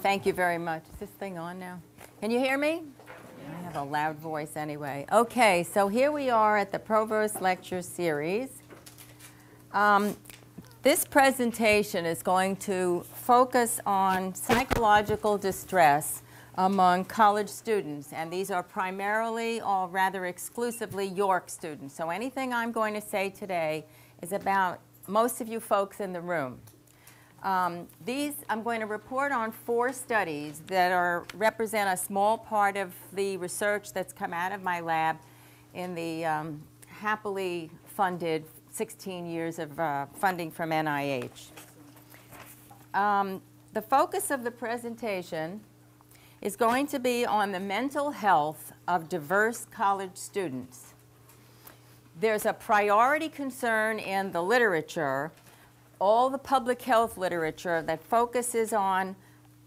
Thank you very much. Is this thing on now? Can you hear me? I have a loud voice anyway. Okay, so here we are at the Provost Lecture Series. This presentation is going to focus on psychological distress among college students, and these are primarily, or rather exclusively, York students. So anything I'm going to say today is about most of you folks in the room. I'm going to report on 4 studies that represent a small part of the research that's come out of my lab in the happily funded 16 years of funding from NIH. The focus of the presentation is going to be on the mental health of diverse college students. There's a priority concern in the literature, all the public health literature, that focuses on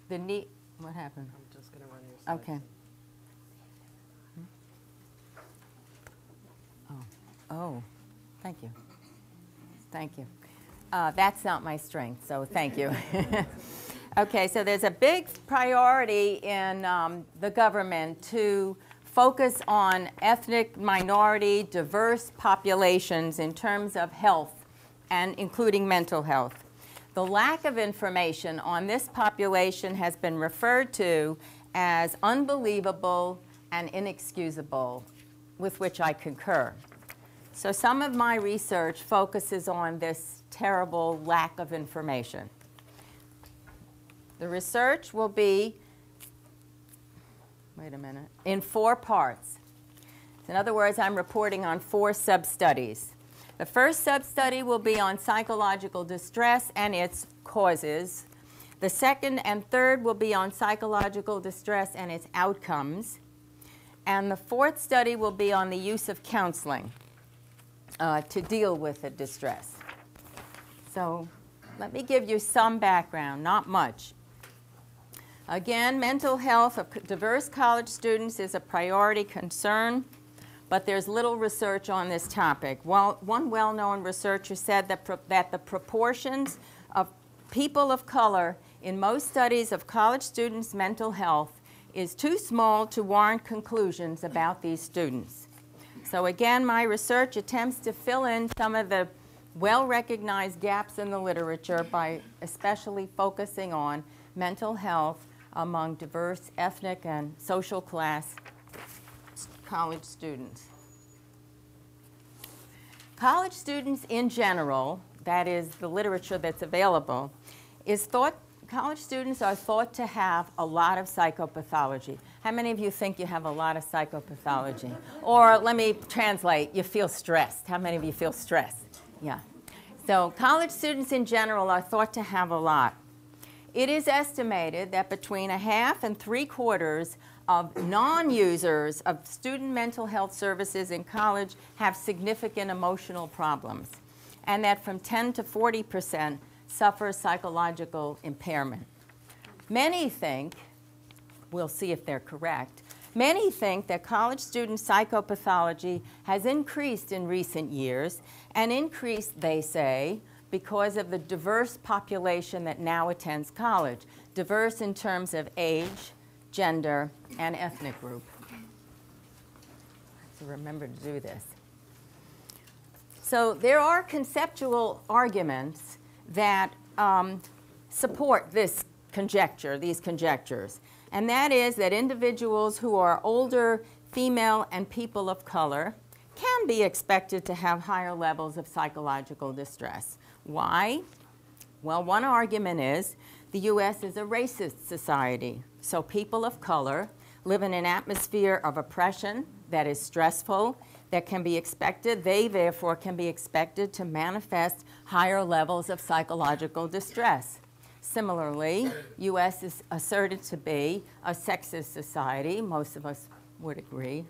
the need. What happened? I'm just going to run your slides. Okay. Oh, thank you. Thank you. That's not my strength, so thank you. Okay, so there's a big priority in the government to focus on ethnic minority, diverse populations in terms of health, and including mental health. The lack of information on this population has been referred to as unbelievable and inexcusable, with which I concur. So some of my research focuses on this terrible lack of information. The research will be, in 4 parts. In other words, I'm reporting on 4 sub-studies. The first sub-study will be on psychological distress and its causes. The second and third will be on psychological distress and its outcomes. And the 4th study will be on the use of counseling to deal with the distress. So let me give you some background, not much. Again, mental health of diverse college students is a priority concern, but there's little research on this topic. One well-known researcher said that the proportions of people of color in most studies of college students' mental health is too small to warrant conclusions about these students. So again, my research attempts to fill in some of the well-recognized gaps in the literature by especially focusing on mental health among diverse ethnic and social class college students. College students in general, that is the literature that's available, college students are thought to have a lot of psychopathology. How many of you think you have a lot of psychopathology? Or let me translate, you feel stressed. How many of you feel stressed? Yeah. So college students in general are thought to have a lot. It is estimated that between 1/2 and 3/4 of non-users of student mental health services in college have significant emotional problems, and that from 10 to 40% suffer psychological impairment. Many think, we'll see if they're correct, many think that college student psychopathology has increased in recent years, and increased, they say, because of the diverse population that now attends college, diverse in terms of age, gender, and ethnic group. So remember to do this. So there are conceptual arguments that support this conjecture, these conjectures, and that is that individuals who are older, female, and people of color can be expected to have higher levels of psychological distress. Why? Well, one argument is the U.S. is a racist society, so people of color live in an atmosphere of oppression that is stressful, that can be expected. They, therefore, can be expected to manifest higher levels of psychological distress. Similarly, U.S. is asserted to be a sexist society. Most of us would agree,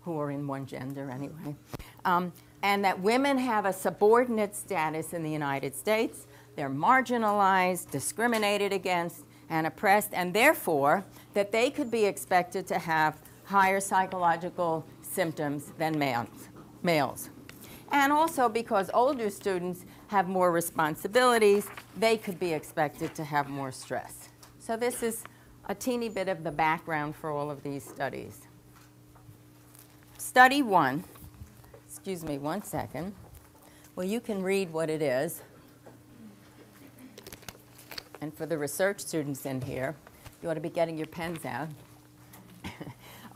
who are in one gender anyway. And that women have a subordinate status in the United States. They're marginalized, discriminated against, and oppressed, and therefore that they could be expected to have higher psychological symptoms than males. And also because older students have more responsibilities, they could be expected to have more stress. So this is a teeny bit of the background for all of these studies. Study 1, excuse me 1 second. Well, you can read what it is. And for the research students in here, you ought to be getting your pens out.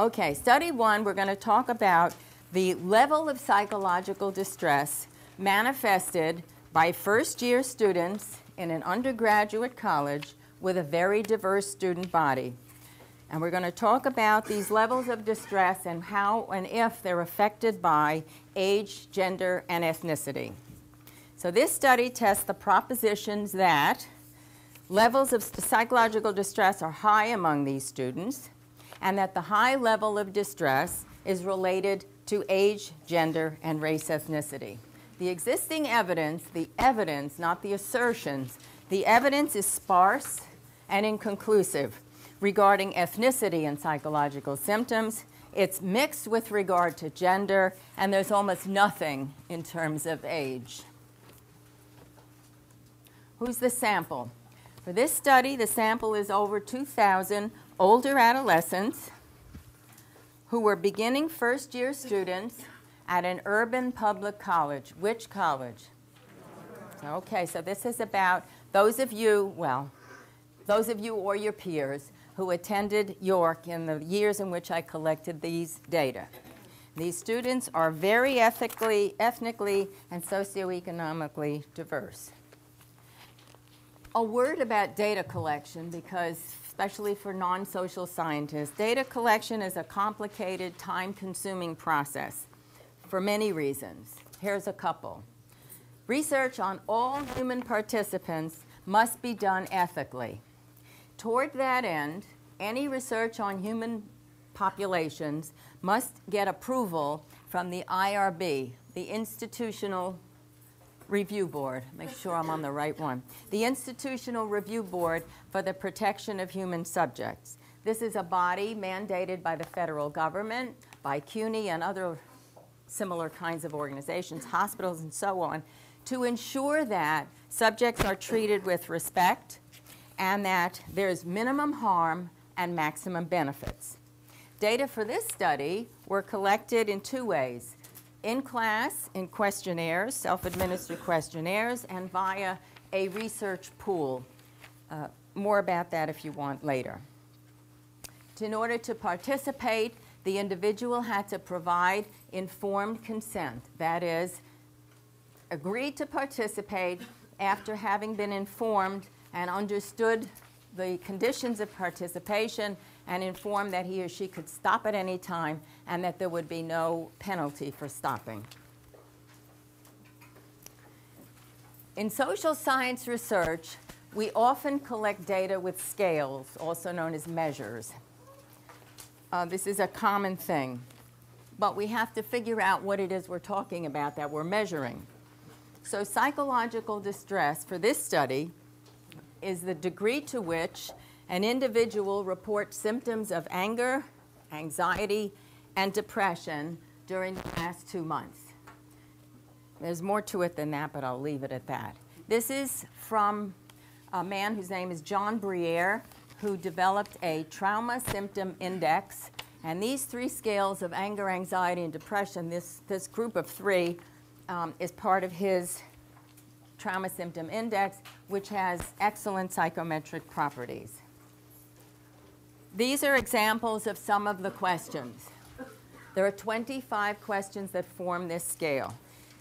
Okay, study 1, we're going to talk about the level of psychological distress manifested by first-year students in an undergraduate college with a very diverse student body. And we're going to talk about these levels of distress and how and if they're affected by age, gender, and ethnicity. So this study tests the propositions that levels of psychological distress are high among these students, and that the high level of distress is related to age, gender, and race ethnicity. The existing evidence, not the assertions, the evidence is sparse and inconclusive regarding ethnicity and psychological symptoms. It's mixed with regard to gender, and there's almost nothing in terms of age. Who's the sample? For this study, the sample is over 2,000 older adolescents who were beginning first-year students at an urban public college. Which college? Okay, so this is about those of you or your peers who attended York in the years in which I collected these data. These students are very ethnically and socioeconomically diverse. A word about data collection, because especially for non-social scientists, data collection is a complicated, time-consuming process for many reasons. Here's a couple. Research on all human participants must be done ethically. Toward that end, any research on human populations must get approval from the IRB, the Institutional Review Board. Make sure I'm on the right one. The Institutional Review Board for the Protection of Human Subjects. This is a body mandated by the federal government, by CUNY and other similar kinds of organizations, hospitals and so on, to ensure that subjects are treated with respect and that there's minimum harm and maximum benefits. Data for this study were collected in 2 ways: in class, in questionnaires, self-administered questionnaires, and via a research pool. More about that if you want later. In order to participate, the individual had to provide informed consent. That is, agreed to participate after having been informed and understood the conditions of participation and informed that he or she could stop at any time and that there would be no penalty for stopping. In social science research, we often collect data with scales, also known as measures. This is a common thing, but we have to figure out what it is we're talking about that we're measuring. So psychological distress for this study is the degree to which an individual reports symptoms of anger, anxiety, and depression during the last 2 months. There's more to it than that, but I'll leave it at that. This is from a man whose name is John Briere, who developed a trauma symptom index. And these 3 scales of anger, anxiety, and depression, this group of 3 is part of his trauma symptom index, which has excellent psychometric properties. These are examples of some of the questions. There are 25 questions that form this scale.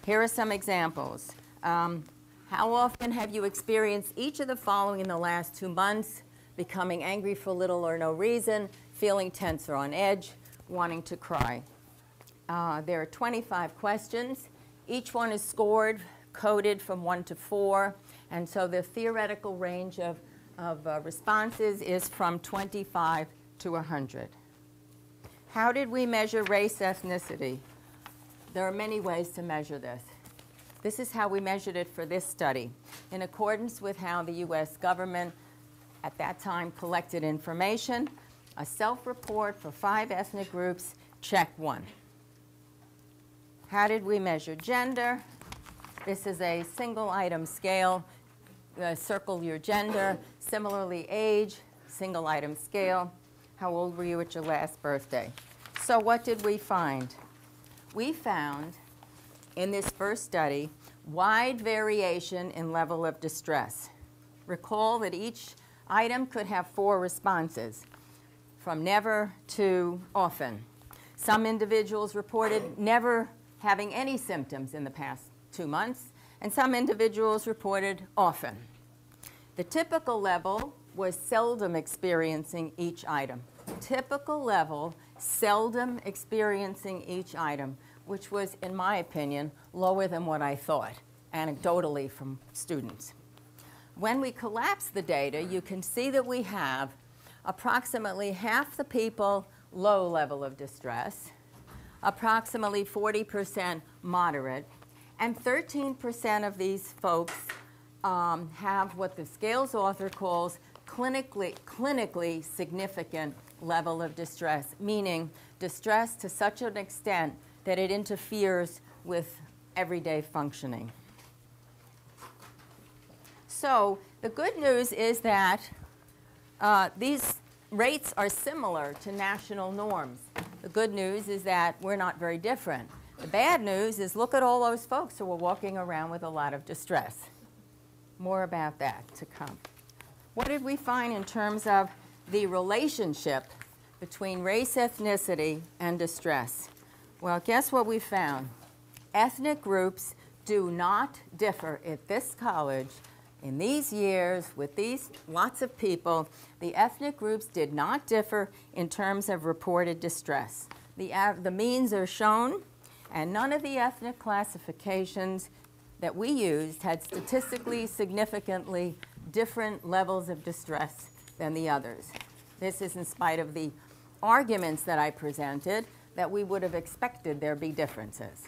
Here are some examples. How often have you experienced each of the following in the last 2 months? Becoming angry for little or no reason, feeling tense or on edge, wanting to cry. There are 25 questions. Each one is scored, coded from 1 to 4, and so the theoretical range of responses is from 25 to 100. How did we measure race ethnicity? There are many ways to measure this. This is how we measured it for this study, in accordance with how the U.S. government at that time collected information. A self-report for 5 ethnic groups, check 1. How did we measure gender? This is a single item scale. Circle your gender. Similarly, age, single item scale. How old were you at your last birthday? So what did we find? We found in this first study wide variation in level of distress. Recall that each item could have 4 responses, from never to often. Some individuals reported never having any symptoms in the past 2 months, and some individuals reported often. The typical level was seldom experiencing each item. Typical level, seldom experiencing each item, which was, in my opinion, lower than what I thought, anecdotally from students. When we collapse the data, you can see that we have approximately half the people low level of distress, approximately 40% moderate, and 13% of these folks have what the scales author calls clinically significant level of distress, meaning distress to such an extent that it interferes with everyday functioning. So the good news is that these rates are similar to national norms. The good news is that we're not very different. The bad news is look at all those folks who are walking around with a lot of distress. More about that to come. What did we find in terms of the relationship between race, ethnicity, and distress? Well, guess what we found? Ethnic groups do not differ at this college. In these years, with these lots of people, the ethnic groups did not differ in terms of reported distress. The means are shown, and none of the ethnic classifications that we used had statistically significantly different levels of distress than the others. This is in spite of the arguments that I presented that we would have expected there be differences.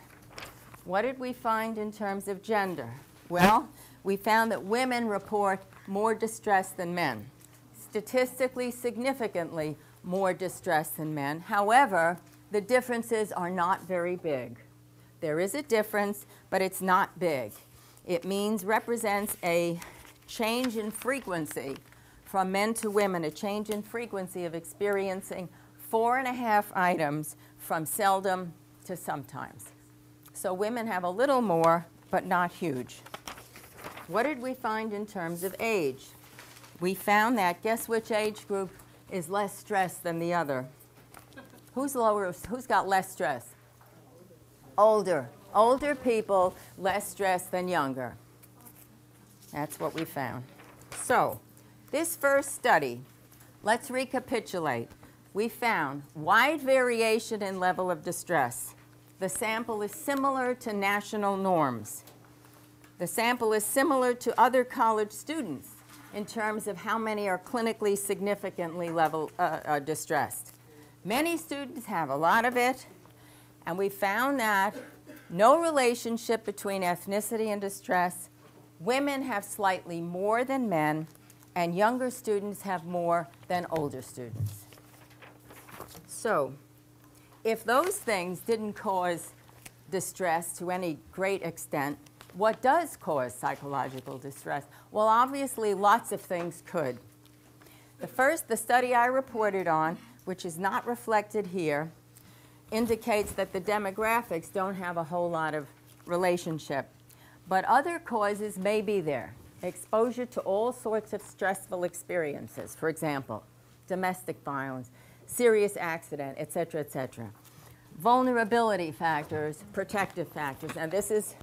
What did we find in terms of gender? Well, we found that women report more distress than men, statistically significantly more distress than men. However, the differences are not very big. There is a difference, but it's not big. It represents a change in frequency from men to women, a change in frequency of experiencing 4.5 items from seldom to sometimes. So women have a little more, but not huge. What did we find in terms of age? We found that, guess which age group is less stressed than the other? Who's got less stress? Older. Older people, less stressed than younger. That's what we found. So, this first study, let's recapitulate. We found wide variation in level of distress. The sample is similar to national norms. The sample is similar to other college students in terms of how many are clinically significantly distressed. Many students have a lot of it, and we found that no relationship between ethnicity and distress. Women have slightly more than men, and younger students have more than older students. So, if those things didn't cause distress to any great extent, what does cause psychological distress? Well, obviously, lots of things could. The study I reported on, which is not reflected here, indicates that the demographics don't have a whole lot of relationship. But other causes may be there. Exposure to all sorts of stressful experiences, for example, domestic violence, serious accident, et cetera, et cetera. Vulnerability factors, protective factors, and this is,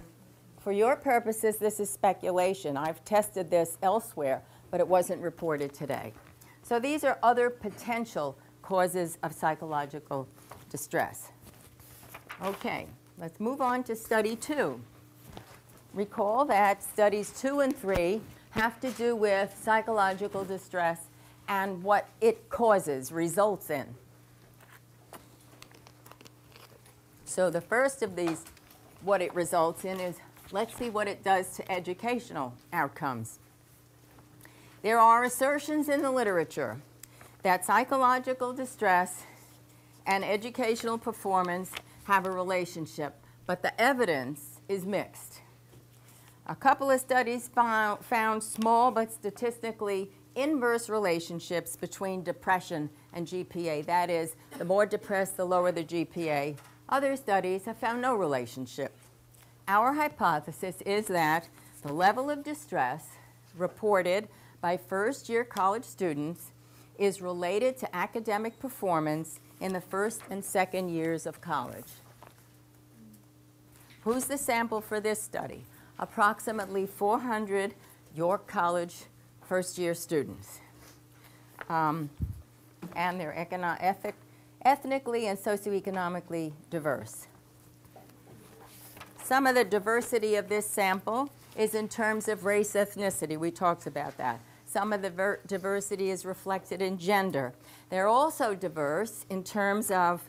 for your purposes, this is speculation. I've tested this elsewhere, but it wasn't reported today. So these are other potential causes of psychological distress. Okay, let's move on to study 2. Recall that studies 2 and 3 have to do with psychological distress and what it causes, results in. So the first of these, what it results in, is let's see what it does to educational outcomes. There are assertions in the literature that psychological distress and educational performance have a relationship, but the evidence is mixed. A couple of studies found small but statistically inverse relationships between depression and GPA. That is, the more depressed, the lower the GPA. Other studies have found no relationship. Our hypothesis is that the level of distress reported by first-year college students is related to academic performance in the first and second years of college. Who's the sample for this study? Approximately 400 York College first-year students. And they're ethnically and socioeconomically diverse. Some of the diversity of this sample is in terms of race, ethnicity. We talked about that. Some of the diversity is reflected in gender. They're also diverse in terms of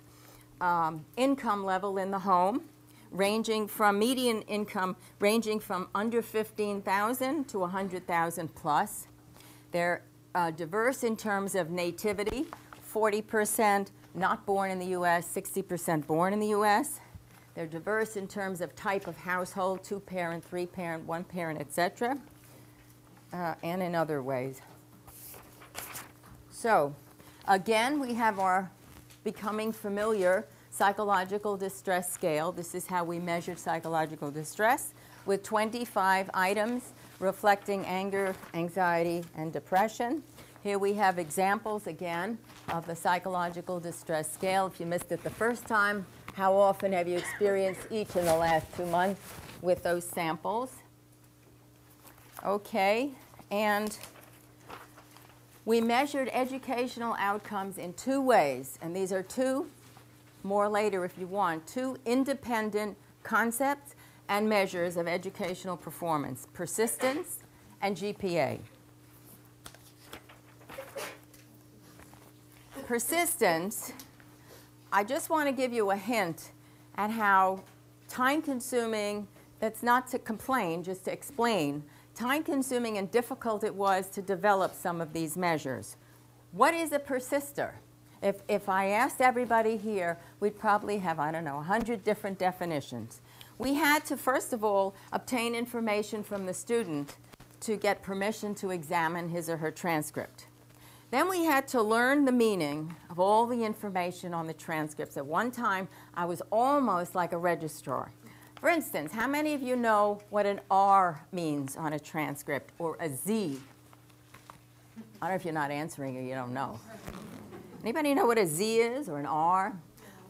income level in the home, ranging from median income ranging from under $15,000 to $100,000 plus. They're diverse in terms of nativity, 40% not born in the U.S., 60% born in the U.S. They're diverse in terms of type of household, 2-parent, 3-parent, 1-parent, etc., and in other ways. So, again, we have our becoming familiar psychological distress scale. This is how we measured psychological distress, with 25 items reflecting anger, anxiety, and depression. Here we have examples, again, of the psychological distress scale. If you missed it the first time, how often have you experienced each in the last 2 months with those samples? Okay, and we measured educational outcomes in 2 ways, and these are 2, more later if you want, 2 independent concepts and measures of educational performance: persistence and GPA. Persistence, I just want to give you a hint at how time-consuming, that's not to complain, just to explain, time-consuming and difficult it was to develop some of these measures. What is a persister? If I asked everybody here, we'd probably have, I don't know, 100 different definitions. We had to, first of all, obtain information from the student to get permission to examine his or her transcript. Then we had to learn the meaning of all the information on the transcripts. At one time, I was almost like a registrar. For instance, how many of you know what an R means on a transcript, or a Z? I don't know if you're not answering or you don't know. Anybody know what a Z is, or an R?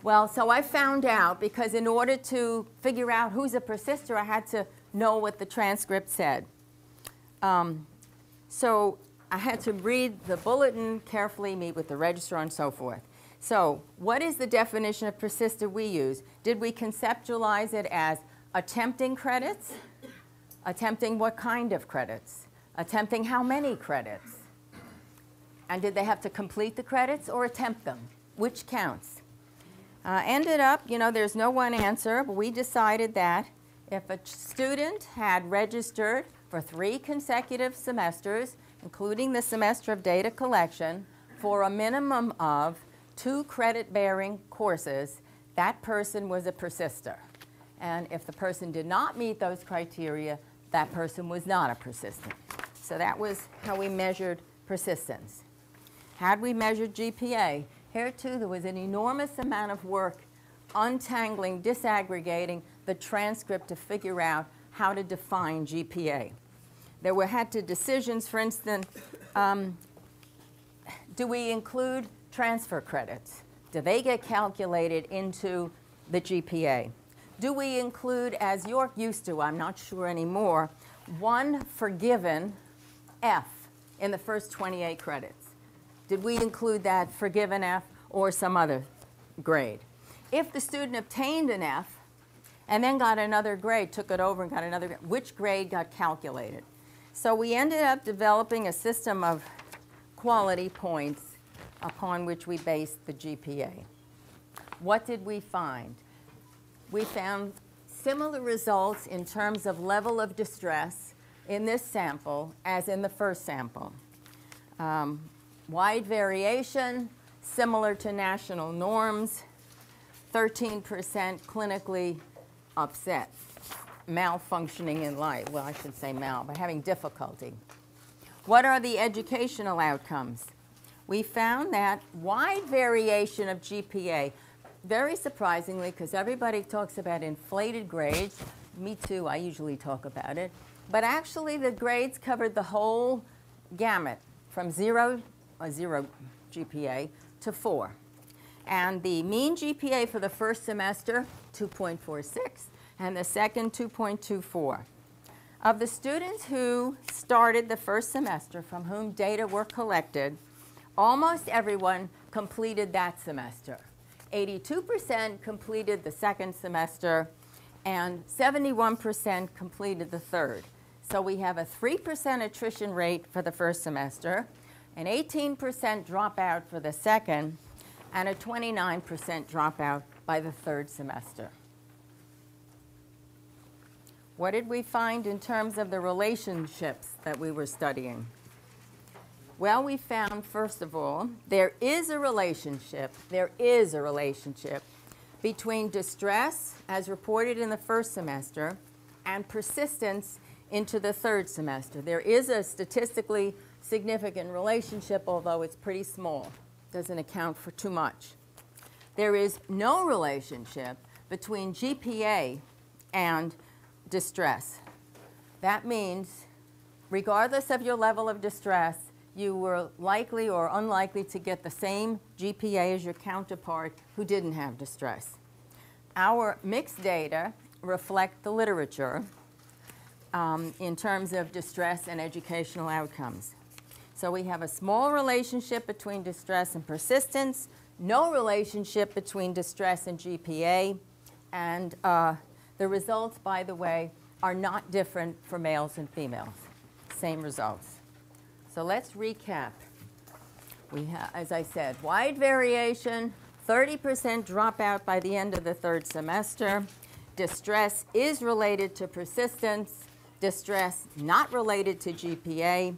Well, so I found out, because in order to figure out who's a persister, I had to know what the transcript said. So I had to read the bulletin carefully, meet with the registrar, and so forth. So what is the definition of persister we use? Did we conceptualize it as attempting credits? Attempting what kind of credits? Attempting how many credits? And did they have to complete the credits or attempt them? Which counts? Ended up, you know, there's no one answer, but we decided that if a student had registered for 3 consecutive semesters, including the semester of data collection, for a minimum of 2 credit-bearing courses, that person was a persister. And if the person did not meet those criteria, that person was not a persistent. So that was how we measured persistence. Had we measured GPA? Here, too, there was an enormous amount of work untangling, disaggregating the transcript to figure out how to define GPA. There had to decisions, for instance, do we include transfer credits? Do they get calculated into the GPA? Do we include, as York used to, I'm not sure anymore, 1 forgiven F in the first 28 credits? Did we include that forgiven F or some other grade? If the student obtained an F and then got another grade, took it over and got another grade, which grade got calculated? So we ended up developing a system of quality points upon which we based the GPA. What did we find? We found similar results in terms of level of distress in this sample as in the first sample. Wide variation, similar to national norms, 13% clinically upset, malfunctioning in life. Well, I should say but having difficulty. What are the educational outcomes? We found that wide variation of GPA, very surprisingly, because everybody talks about inflated grades. Me too, I usually talk about it. But actually, the grades covered the whole gamut from zero GPA to 4. And the mean GPA for the first semester, 2.46, and the second, 2.24. Of the students who started the first semester from whom data were collected, almost everyone completed that semester. 82% completed the second semester, and 71% completed the third. So we have a 3% attrition rate for the first semester, an 18% dropout for the second, and a 29% dropout by the third semester. What did we find in terms of the relationships that we were studying? Well, we found, first of all, there is a relationship between distress, as reported in the first semester, and persistence into the third semester. There is a statistically significant relationship, although it's pretty small. Doesn't account for too much. There is no relationship between GPA and distress. That means, regardless of your level of distress, you were likely or unlikely to get the same GPA as your counterpart who didn't have distress. Our mixed data reflect the literature in terms of distress and educational outcomes. So we have a small relationship between distress and persistence, no relationship between distress and GPA, and the results, by the way, are not different for males and females. Same results. So let's recap. We have, as I said, wide variation, 30% dropout by the end of the third semester. Distress is related to persistence. Distress not related to GPA.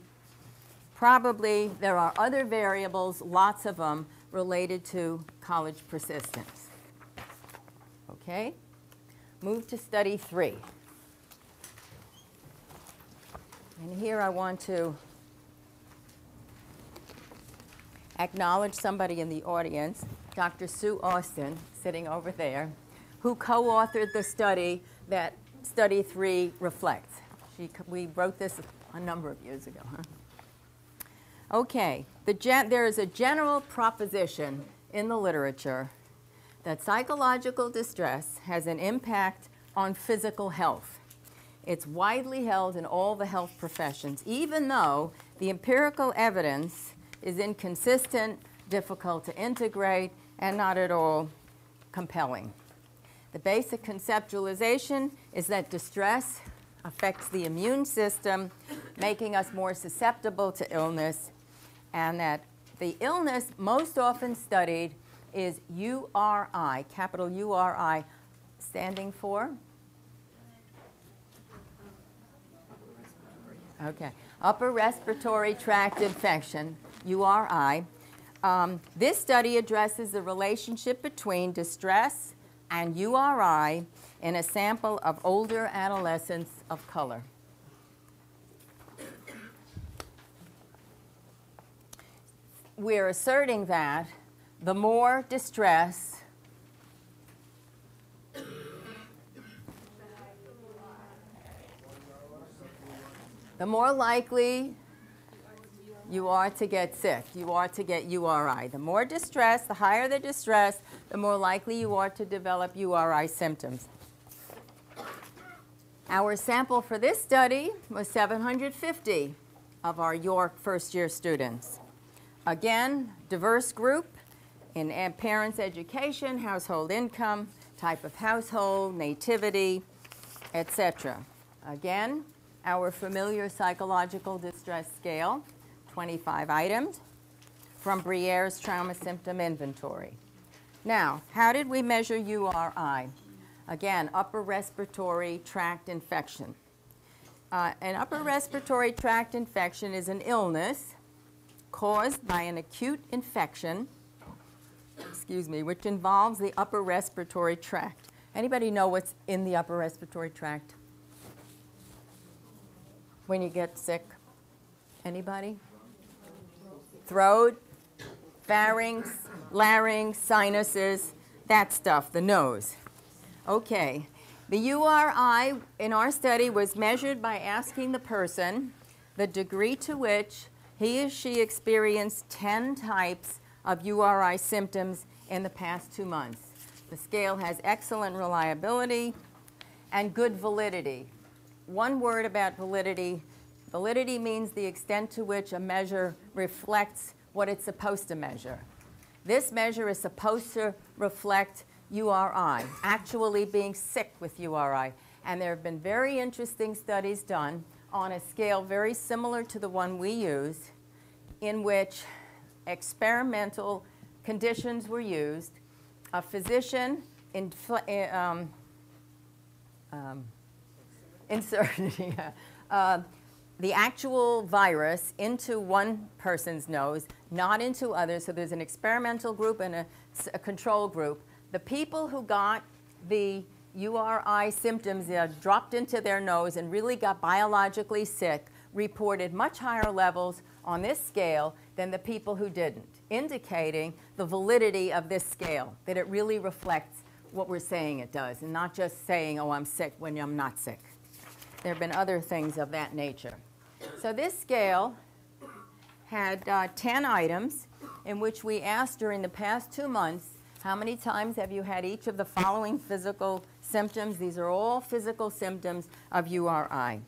Probably there are other variables, lots of them, related to college persistence. Okay? Move to study 3. And here I want to acknowledge somebody in the audience, Dr. Sue Austin, sitting over there, who co-authored the study that Study 3 reflects. We wrote this a number of years ago, huh? Okay, there is a general proposition in the literature that psychological distress has an impact on physical health. It's widely held in all the health professions, even though the empirical evidence is inconsistent, difficult to integrate, and not at all compelling. The basic conceptualization is that distress affects the immune system, making us more susceptible to illness, and that the illness most often studied is URI, capital URI, standing for? Okay, upper respiratory tract infection, URI. This study addresses the relationship between distress and URI in a sample of older adolescents of color. We're asserting that the more distress, the more likely you are to get sick, you are to get URI. The more distress, the higher the distress, the more likely you are to develop URI symptoms. Our sample for this study was 750 of our York first-year students. Again, diverse group in parents' education, household income, type of household, nativity, etc. Again, our familiar psychological distress scale, 25 items, from Briere's Trauma Symptom Inventory. Now, how did we measure URI? Again, upper respiratory tract infection. An upper respiratory tract infection is an illness caused by an acute infection, which involves the upper respiratory tract. Anybody know what's in the upper respiratory tract when you get sick? Anybody? Throat, pharynx, larynx, sinuses, that stuff, the nose. Okay. The URI in our study was measured by asking the person the degree to which he or she experienced 10 types of URI symptoms in the past 2 months. The scale has excellent reliability and good validity. One word about validity. Validity means the extent to which a measure reflects what it's supposed to measure. This measure is supposed to reflect URI, actually being sick with URI. And there have been very interesting studies done on a scale very similar to the one we use, in which experimental conditions were used. A physician inserted the actual virus into one person's nose, not into others. So there's an experimental group and a control group. The people who got the URI symptoms dropped into their nose and really got biologically sick reported much higher levels on this scale than the people who didn't, indicating the validity of this scale, that it really reflects what we're saying it does, and not just saying, oh, I'm sick when I'm not sick. There have been other things of that nature. So this scale had 10 items in which we asked during the past 2 months, how many times have you had each of the following physical symptoms? These are all physical symptoms of URI.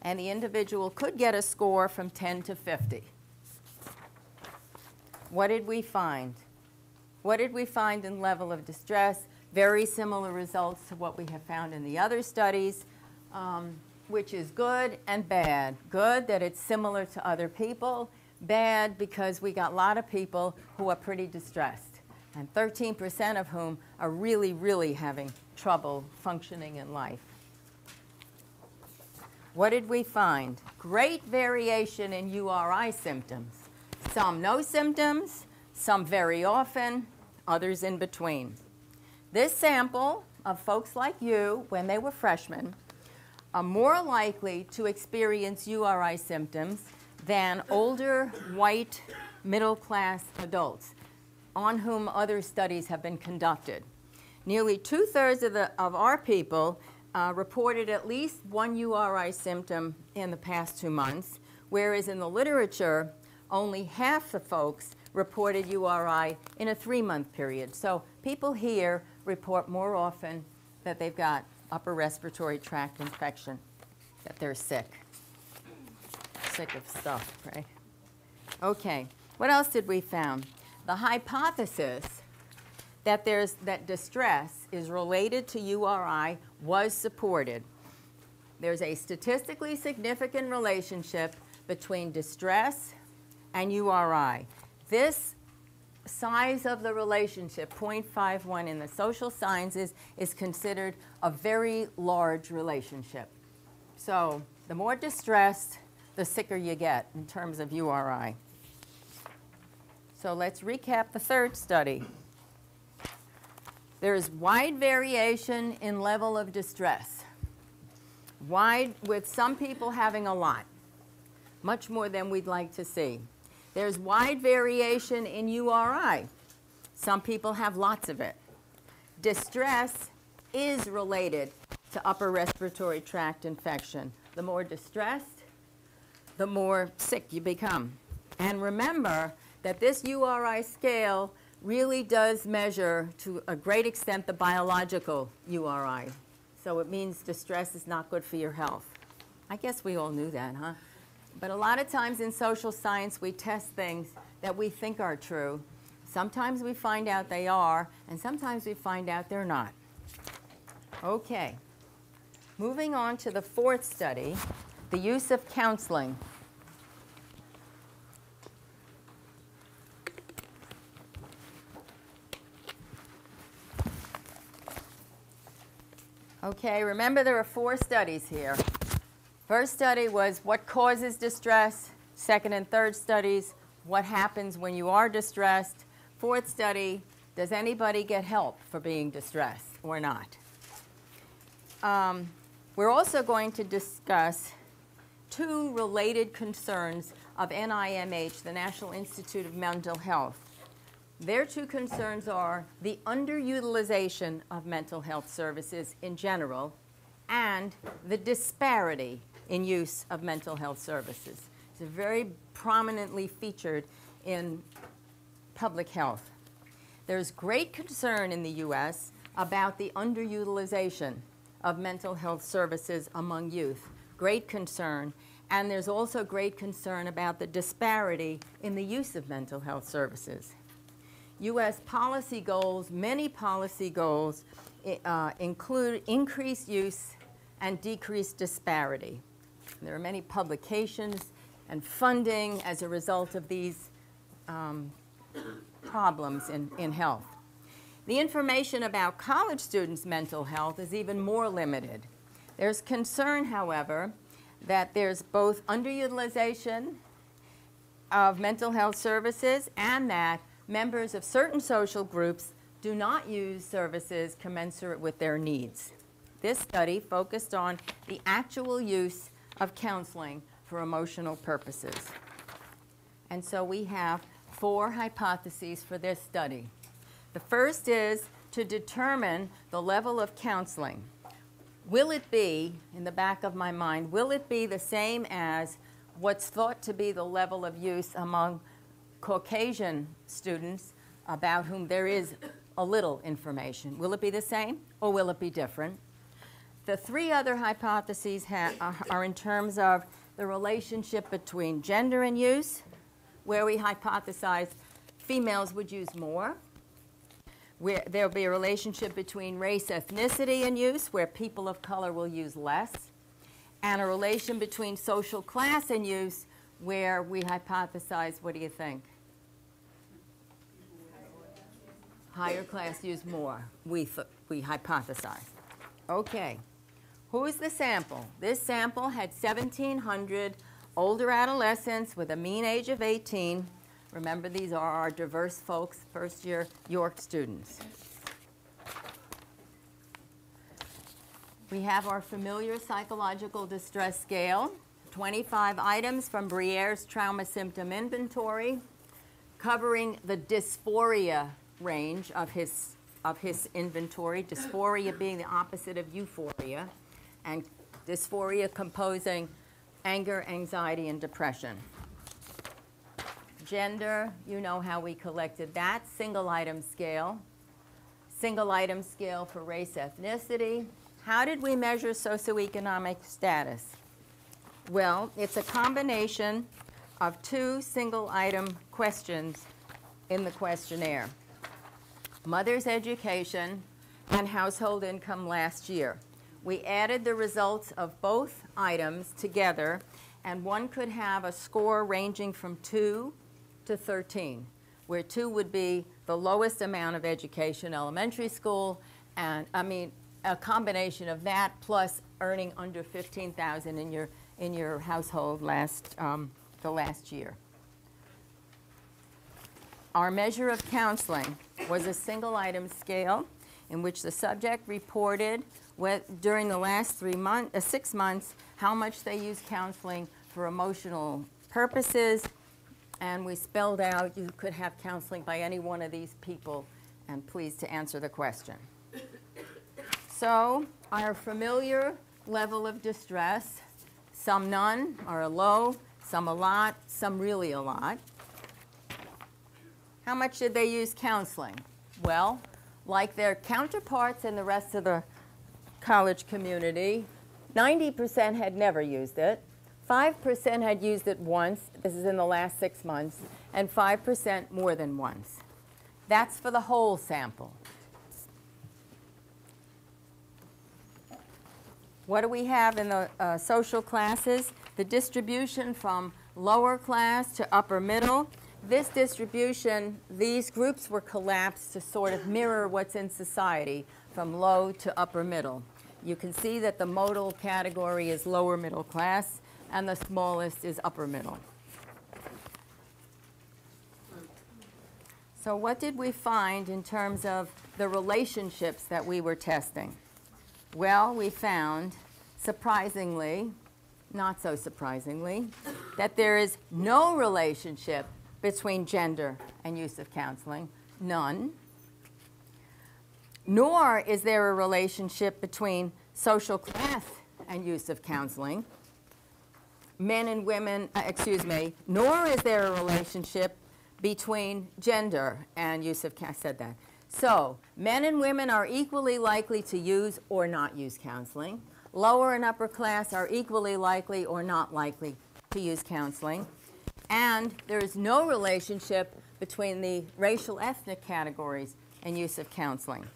And the individual could get a score from 10 to 50. What did we find? What did we find in level of distress? Very similar results to what we have found in the other studies, which is good and bad. Good that it's similar to other people. Bad because we got a lot of people who are pretty distressed, and 13% of whom are really, really having trouble functioning in life. What did we find? Great variation in URI symptoms. Some no symptoms, some very often, others in between. This sample of folks like you, when they were freshmen, are more likely to experience URI symptoms than older, white, middle-class adults on whom other studies have been conducted. Nearly 2/3 of our people reported at least one URI symptom in the past 2 months, whereas in the literature, only half the folks reported URI in a 3-month period. So people here report more often that they've got upper respiratory tract infection, that they're sick. Sick of stuff, right? Okay, what else did we found? The hypothesis that distress is related to URI was supported. There's a statistically significant relationship between distress and URI. This size of the relationship, 0.51 in the social sciences, is considered a very large relationship. So the more distressed, the sicker you get in terms of URI. So let's recap the third study. There is wide variation in level of distress. Wide, with some people having a lot, much more than we'd like to see. There's wide variation in URI. Some people have lots of it. Distress is related to upper respiratory tract infection. The more distressed, the more sick you become. And remember that this URI scale really does measure, to a great extent, the biological URI. So it means distress is not good for your health. I guess we all knew that, huh? But a lot of times in social science, we test things that we think are true. Sometimes we find out they are, and sometimes we find out they're not. Okay. Moving on to the fourth study, the use of counseling. Okay, remember there are 4 studies here. First study was what causes distress. Second and third studies, what happens when you are distressed. Fourth study, does anybody get help for being distressed or not? We're also going to discuss two related concerns of NIMH, the National Institute of Mental Health. Their two concerns are the underutilization of mental health services in general and the disparity in use of mental health services. It's very prominently featured in public health. There's great concern in the U.S. about the underutilization of mental health services among youth. Great concern. And there's also great concern about the disparity in the use of mental health services. U.S. policy goals, many policy goals, include increased use and decreased disparity. There are many publications and funding as a result of these problems in health. The information about college students' mental health is even more limited. There's concern, however, that there's both underutilization of mental health services and that members of certain social groups do not use services commensurate with their needs. This study focused on the actual use of counseling for emotional purposes. And so we have 4 hypotheses for this study. The first is to determine the level of counseling. Will it be, in the back of my mind, will it be the same as what's thought to be the level of use among Caucasian students about whom there is a little information? Will it be the same or will it be different? The 3 other hypotheses are in terms of the relationship between gender and use, where we hypothesize females would use more. Where there'll be a relationship between race, ethnicity, and use, where people of color will use less, and a relation between social class and use, where we hypothesize, what do you think? Higher class use more, we hypothesize. Okay, who is the sample? This sample had 1,700 older adolescents with a mean age of 18. Remember, these are our diverse folks, first-year York students. We have our familiar psychological distress scale, 25 items from Briere's trauma symptom inventory, covering the dysphoria range of his inventory, dysphoria being the opposite of euphoria, and dysphoria composing anger, anxiety, and depression. Gender, you know how we collected that. Single item scale for race, ethnicity. How did we measure socioeconomic status? Well, it's a combination of 2 single item questions in the questionnaire. Mother's education and household income last year. We added the results of both items together, and one could have a score ranging from 2 to 13, where 2 would be the lowest amount of education, elementary school, and a combination of that plus earning under $15,000 in your household the last year. Our measure of counseling was a single item scale in which the subject reported during the last 6 months how much they used counseling for emotional purposes. And we spelled out you could have counseling by any one of these people, and please to answer the question. So our familiar level of distress, some none or a low, some a lot, some really a lot. How much did they use counseling? Well, like their counterparts in the rest of the college community, 90% had never used it. 5% had used it once, this is in the last 6 months, and 5% more than once. That's for the whole sample. What do we have in the social classes? The distribution from lower class to upper middle. This distribution, these groups were collapsed to sort of mirror what's in society from low to upper middle. You can see that the modal category is lower middle class, and the smallest is upper middle. So what did we find in terms of the relationships that we were testing? Well, we found, surprisingly, not so surprisingly, that there is no relationship between gender and use of counseling, none, nor is there a relationship between social class and use of counseling, men and women, nor is there a relationship between gender and use of, I said that. So, men and women are equally likely to use or not use counseling. Lower and upper class are equally likely or not likely to use counseling. And there is no relationship between the racial ethnic categories and use of counseling.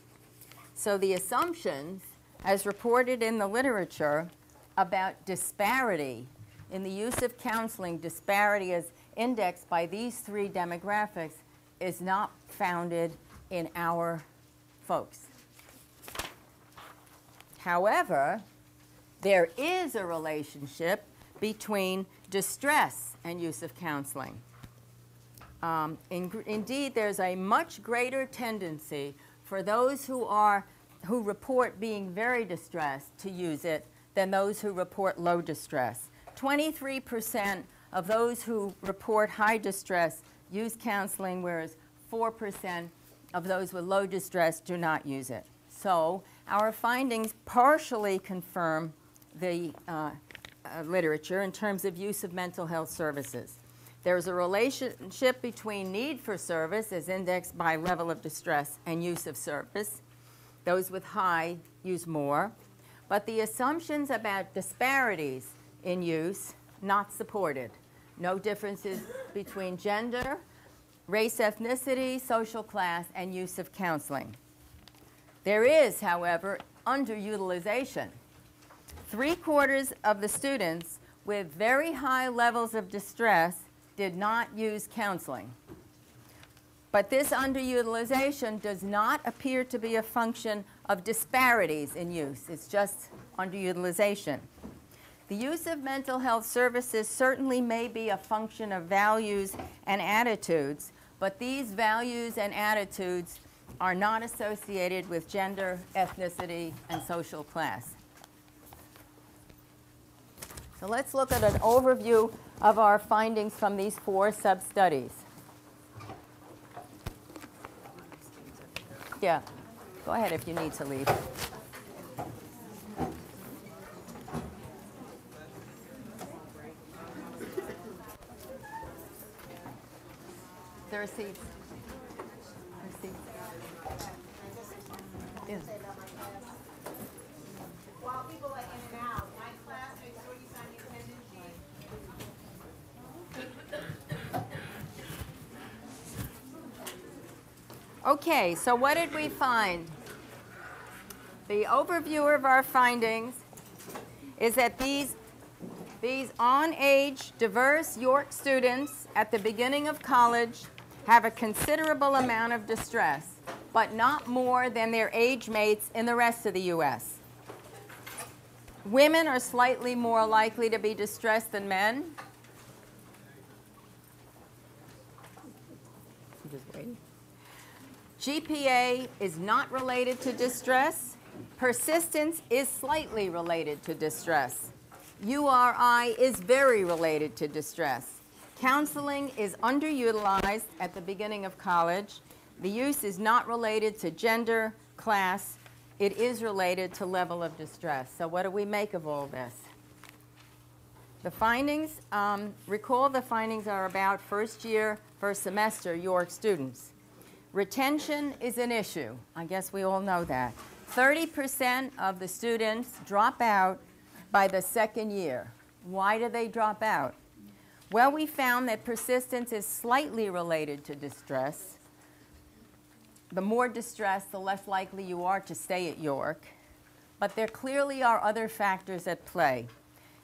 So the assumptions, as reported in the literature, about disparity in the use of counseling, disparity as indexed by these three demographics, is not founded in our folks. However, there is a relationship between distress and use of counseling. Indeed, there's a much greater tendency for those who report being very distressed to use it than those who report low distress. 23% of those who report high distress use counseling, whereas 4% of those with low distress do not use it. So our findings partially confirm the literature in terms of use of mental health services. There's a relationship between need for service, as indexed by level of distress, and use of service. Those with high use more. But the assumptions about disparities in use, not supported. No differences between gender, race, ethnicity, social class, and use of counseling. There is, however, underutilization. 3/4 of the students with very high levels of distress did not use counseling. But this underutilization does not appear to be a function of disparities in use. It's just underutilization. The use of mental health services certainly may be a function of values and attitudes, but these values and attitudes are not associated with gender, ethnicity, and social class. So let's look at an overview of our findings from these 4 sub-studies. Yeah, go ahead if you need to leave. There are seats. There are seats. Yeah. While people are in and out, my class, make sure you sign the attendance sheet. Okay, so what did we find? The overview of our findings is that these on-age, diverse York students at the beginning of college have a considerable amount of distress, but not more than their age mates in the rest of the U.S. Women are slightly more likely to be distressed than men. I'm just waiting. GPA is not related to distress. Persistence is slightly related to distress. URI is very related to distress. Counseling is underutilized at the beginning of college. The use is not related to gender, class. It is related to level of distress. So what do we make of all this? The findings, recall the findings are about first year, first semester York students. Retention is an issue. I guess we all know that. 30% of the students drop out by the second year. Why do they drop out? Well, we found that persistence is slightly related to distress. The more distressed, the less likely you are to stay at York. But there clearly are other factors at play.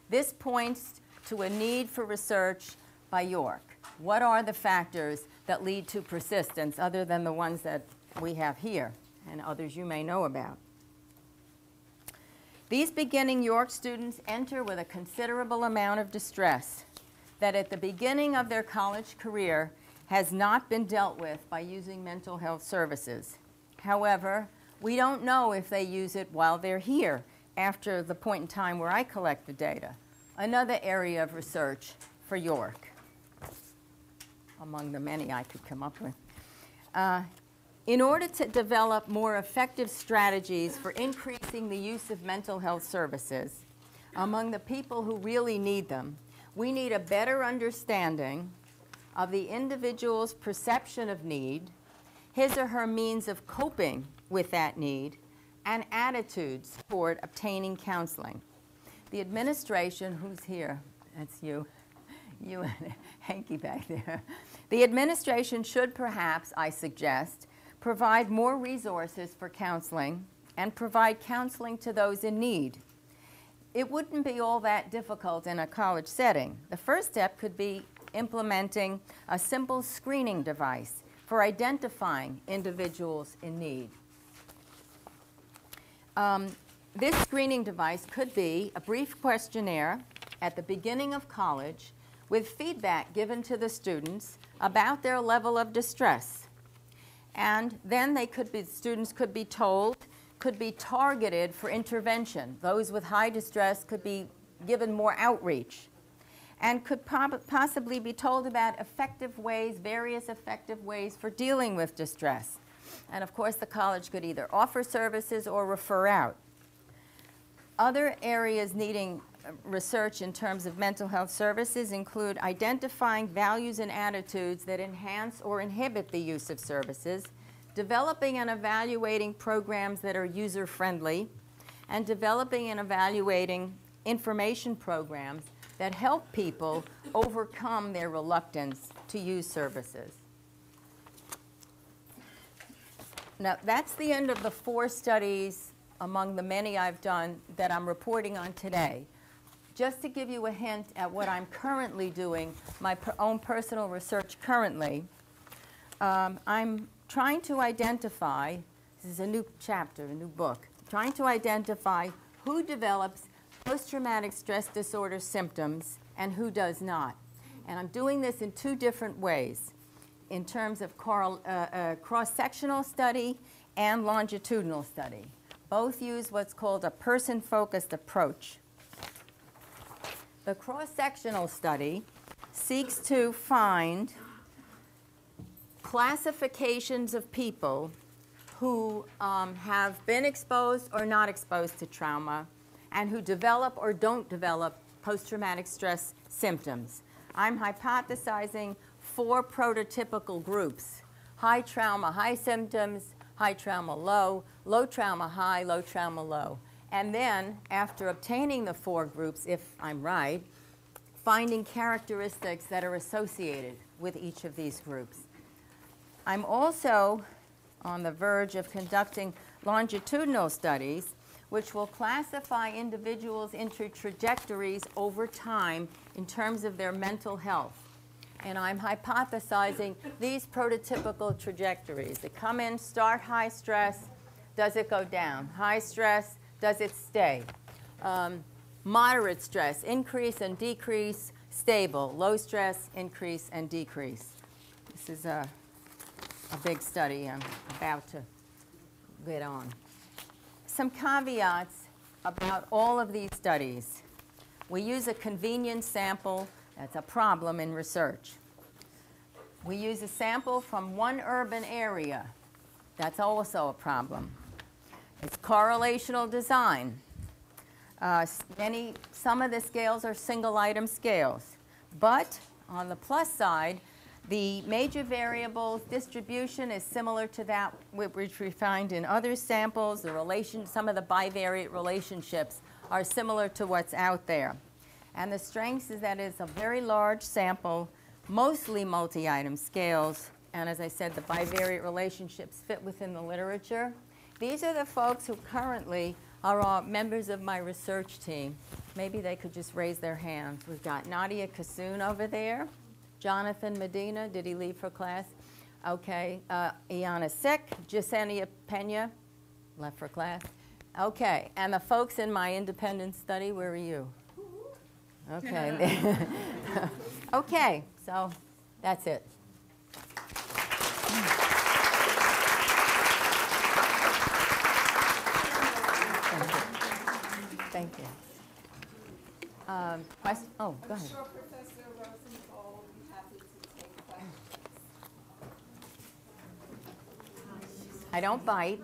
This points to a need for research by York. What are the factors that lead to persistence other than the ones that we have here and others you may know about? These beginning York students enter with a considerable amount of distress that at the beginning of their college career has not been dealt with by using mental health services. However, we don't know if they use it while they're here after the point in time where I collect the data. another area of research for York, among the many I could come up with. In order to develop more effective strategies for increasing the use of mental health services among the people who really need them, we need a better understanding of the individual's perception of need, his or her means of coping with that need, and attitudes toward obtaining counseling. The administration, who's here? That's you and Hanky back there. The administration should perhaps, I suggest, provide more resources for counseling and provide counseling to those in need. It wouldn't be all that difficult in a college setting. The first step could be implementing a simple screening device for identifying individuals in need. This screening device could be a brief questionnaire at the beginning of college with feedback given to the students about their level of distress. And then students could be told, could be targeted for intervention. Those with high distress could be given more outreach and could possibly be told about effective ways, various effective ways for dealing with distress. And of course, the college could either offer services or refer out. Other areas needing research in terms of mental health services include identifying values and attitudes that enhance or inhibit the use of services, developing and evaluating programs that are user-friendly, and developing and evaluating information programs that help people overcome their reluctance to use services. Now, that's the end of the 4 studies among the many I've done that I'm reporting on today. Just to give you a hint at what I'm currently doing, my own personal research currently, I'm trying to identify, this is a new chapter, a new book, trying to identify who develops post-traumatic stress disorder symptoms and who does not. And I'm doing this in 2 different ways, in terms of cross-sectional study and longitudinal study. Both use what's called a person-focused approach. The cross-sectional study seeks to find classifications of people who have been exposed or not exposed to trauma and who develop or don't develop post-traumatic stress symptoms. I'm hypothesizing 4 prototypical groups: high trauma, high symptoms; high trauma, low; low trauma, high; low trauma, low. And then, after obtaining the 4 groups, if I'm right, finding characteristics that are associated with each of these groups. I'm also on the verge of conducting longitudinal studies which will classify individuals into trajectories over time in terms of their mental health. And I'm hypothesizing these prototypical trajectories. They come in, start high stress, does it go down? High stress, does it stay? Moderate stress, increase and decrease, stable. Low stress, increase and decrease. This is a big study I'm about to get on. Some caveats about all of these studies. We use a convenience sample. That's a problem in research. We use a sample from one urban area. That's also a problem. It's correlational design. Some of the scales are single-item scales. But on the plus side, the major variables distribution is similar to that which we find in other samples. Some of the bivariate relationships are similar to what's out there. And the strengths is that it's a very large sample, mostly multi-item scales. And as I said, the bivariate relationships fit within the literature. These are the folks who currently are all members of my research team. Maybe they could just raise their hands. We've got Nadia Kassoon over there. Jonathan Medina, did he leave for class? Okay. Iana Sick, Jasenia Pena, left for class. Okay. And the folks in my independent study, where are you? Okay. Okay. So that's it. Thank you. Questions? ahead. I'm sure Professor Rosenthal will be happy to take questions. I don't bite.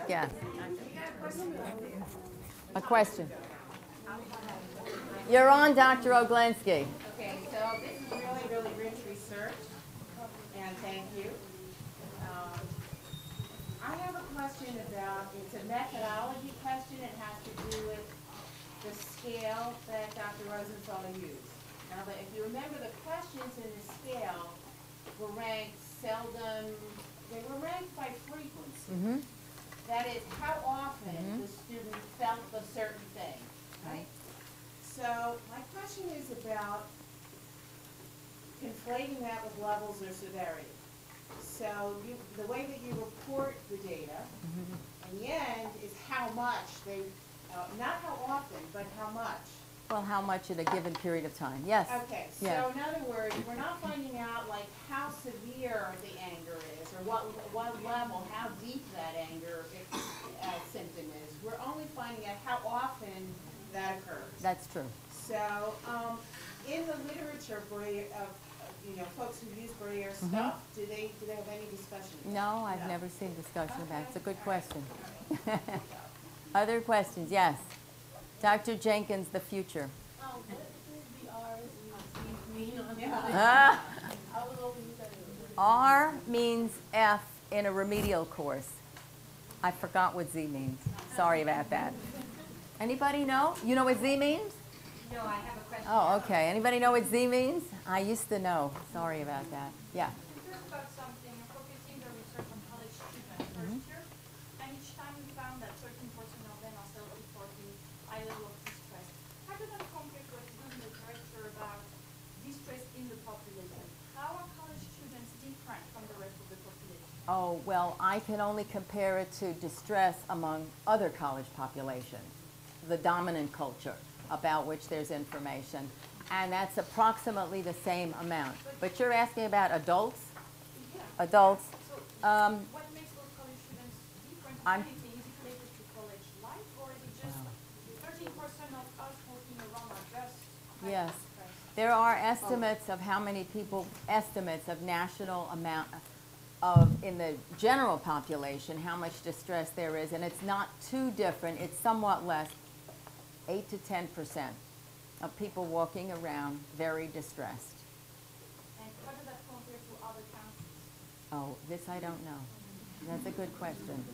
Yes. A question. You're on, Dr. Olenski. Okay, so this is really, really rich research, and thank you. I have a question about, it's a methodology question. It has to do with the scale that Dr. Rosenthal used. Now, if you remember, the questions in the scale were ranked seldom, they were ranked by frequency. Mm-hmm. That is, how often the student felt a certain thing, right? So my question is about conflating that with levels or severity. So the way that you report the data, in the end, is how much they, not how often, but how much. Well, how much in a given period of time? Yes. Okay, so Yeah. in other words, we're not finding out like how severe the anger is, or what level, how deep that anger symptom is. We're only finding out how often that occurs. That's true. So, in the literature for folks who use Braille stuff, do they have any discussion? No, I've never seen discussion of that. It's a good question. Other questions? Yes. Dr. Jenkins, the future. What do the R's and C's mean on that? Ah, I was hoping you said it. R means F in a remedial course. I forgot what Z means. Sorry about that. Anybody know? You know what Z means? No, I have a question. Oh, okay. Anybody know what Z means? I used to know. Sorry about that. Yeah. We talked about something, focusing the research on college students first year, and each time we found that 13% of them are still reporting high level of distress. How does that compare to what is done in the literature about distress in the population? How are college students different from the rest of the population? Oh, well, I can only compare it to distress among other college populations, the dominant culture about which there's information. And that's approximately the same amount. But you're asking about adults? Yeah. Adults. So what makes those college students different? If I'm- anything, is it related to college life, or is it just 13% of us walking around are just high Yes. distress? There are estimates of how many people, estimates of national amount of, in the general population, how much distress there is, and it's not too different, it's somewhat less, 8 to 10% of people walking around very distressed. And how does that compare to other countries? Oh, this I don't know. That's a good question.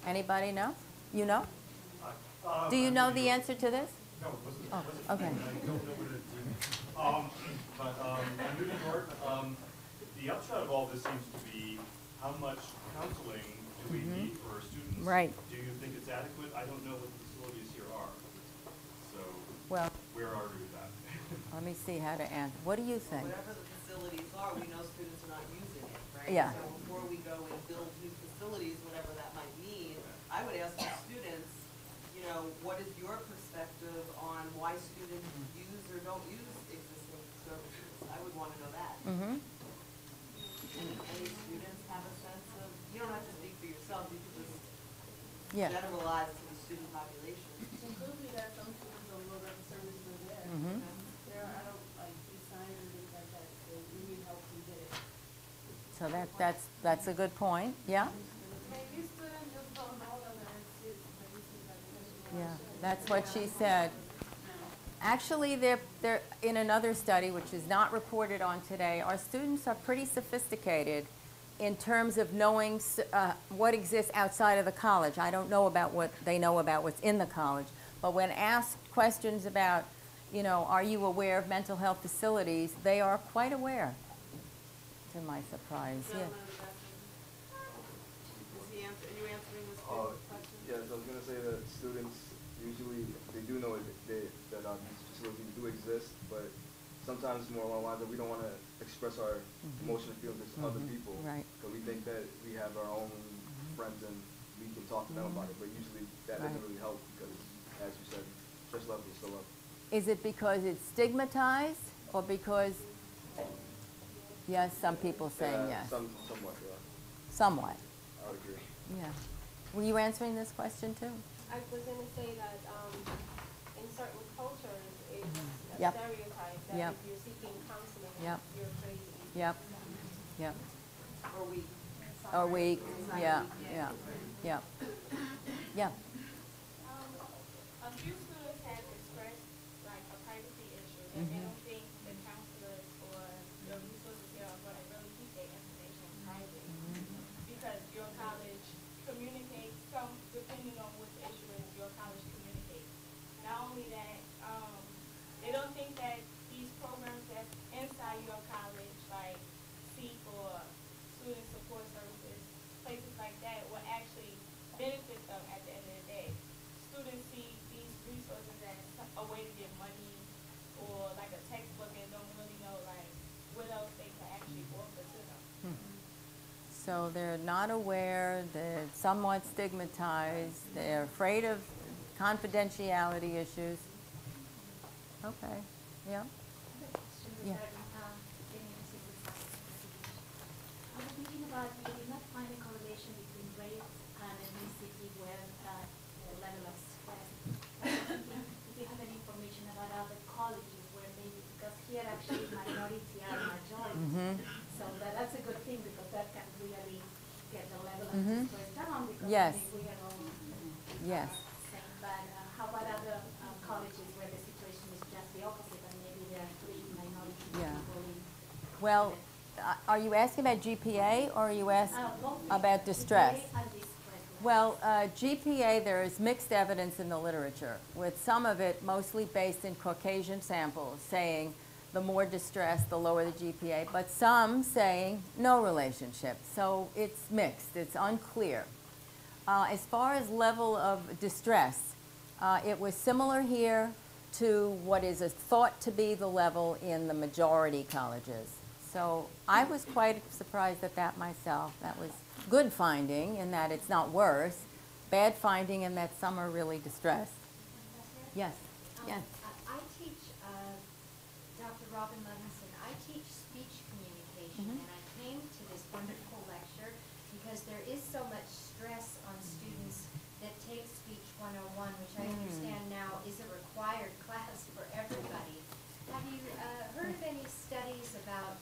Anybody know? You know? Do you know the answer to this? No, it wasn't. Oh, okay. I don't know what it is. But I'm moving forward. The upshot of all this seems to be how much counseling do we need for our students? Right. Do you think it's adequate? I don't know what the facilities here are. So Well, where are we with that? let me see how to answer. What do you think? Whatever the facilities are, we know students are not using it, right? Yeah. So before we go and build new facilities, whatever that might mean, I would ask the students, what is your perspective on why students use or don't use existing services? I would want to know that. Mm-hmm. Any students have a sense of, you don't have to speak for yourself, you can just Yeah. generalize to the student population. It could be that some students don't know that the services are there. Mhm. There are adult, these signs and things like that, so we need help to get it. So that's a good point. Yeah? Maybe students just don't know that there exists, but this is like a Yeah, that's what she said. Actually, they're in another study, which is not reported on today, our students are pretty sophisticated in terms of knowing what exists outside of the college. I don't know about what they know about what's in the college, but when asked questions about, are you aware of mental health facilities, they are quite aware, to my surprise. Yeah. Are you answering this question? Yes, I was going to say that students usually, they do know that these facilities do exist, but sometimes more along the lines that we don't want to express our emotion and feelings to other people. Right. Because we think that we have our own friends and we can talk to them about it, but usually that doesn't Right. really help because, as you said, stress levels are still up. Is it because it's stigmatized or because, yes, some people saying yes. Somewhat, yeah. Somewhat, I would agree. yeah. Were you answering this question too? I was going to say that in certain cultures, a Yep. stereotype that Yep. if you're seeking counseling, Yep. you're crazy. Yep, yep. Or weak. Or weak, yeah, yeah, yeah, yeah. A few students have expressed like a privacy issue that they don't think the counselors or the resources here are going to really keep their information private because your college communicates some, depending on what the issue is, your college communicates. Not only that, they don't think that these programs that's inside your college, like SEEK or student support services, places like that, will actually benefit them at the end of the day. Students see these resources as a way to get money or like a textbook and don't really know like what else they can actually offer to them. So they're not aware, they're somewhat stigmatized, they're afraid of confidentiality issues. Okay, yeah. Yeah. I was thinking about, you did not find a correlation between race and ethnicity with the level of stress. I was thinking if you have any information about other colleges where maybe, because here actually minority are majority. So that's a good thing because that can really get the level of stress down because Yes. maybe we are all Yes. same. But how about other colleges where the situation is just the opposite and maybe there are three minority Yeah. people in Well, are you asking about GPA or are you asking both about distress? GPA and distress. Well, GPA, there is mixed evidence in the literature, with some of it mostly based in Caucasian samples, saying the more distress, the lower the GPA, but some saying no relationship. So it's mixed, it's unclear. As far as level of distress, it was similar here to what is thought to be the level in the majority colleges. So I was quite surprised at that myself. That was good finding in that it's not worse, bad finding in that some are really distressed. Yes, yes. I teach, Dr. Robin Levinson, I teach speech communication, and I came to this wonderful lecture because there is so much stress on students that take Speech 101, which I understand now is a required class for everybody. Have you heard of any studies about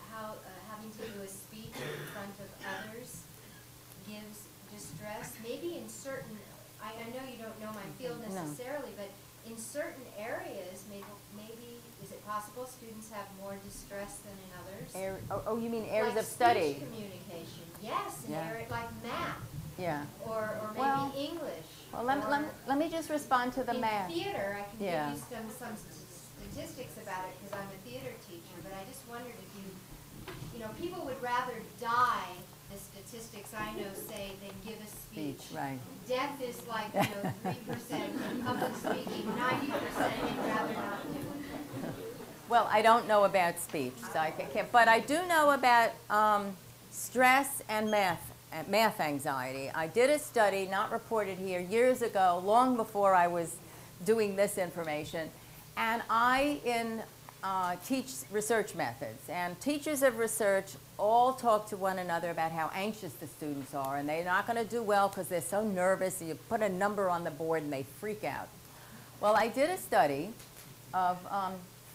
how having to do a speech in front of others gives distress? Maybe in certain, I know you don't know my field necessarily, but in certain areas, maybe is it possible students have more distress than in others? Oh, you mean areas Like of study? speech communication, yes, in Yeah. like math, Yeah. or maybe Well, English. Well, or let me just respond to the math. in theater, I can Yeah. give you some statistics about it because I'm a theater teacher, but I just wondered if you know, people would rather die, the statistics I know say, than give a speech. Right. Death is like, 3% in public speaking, 90% you'd rather not do it. Well, I don't know about speech, so I can't, but I do know about stress and math anxiety. I did a study, not reported here, years ago, long before I was doing this information, and I teach research methods, and teachers of research all talk to one another about how anxious the students are, and they're not going to do well because they're so nervous. You put a number on the board and they freak out. Well, I did a study of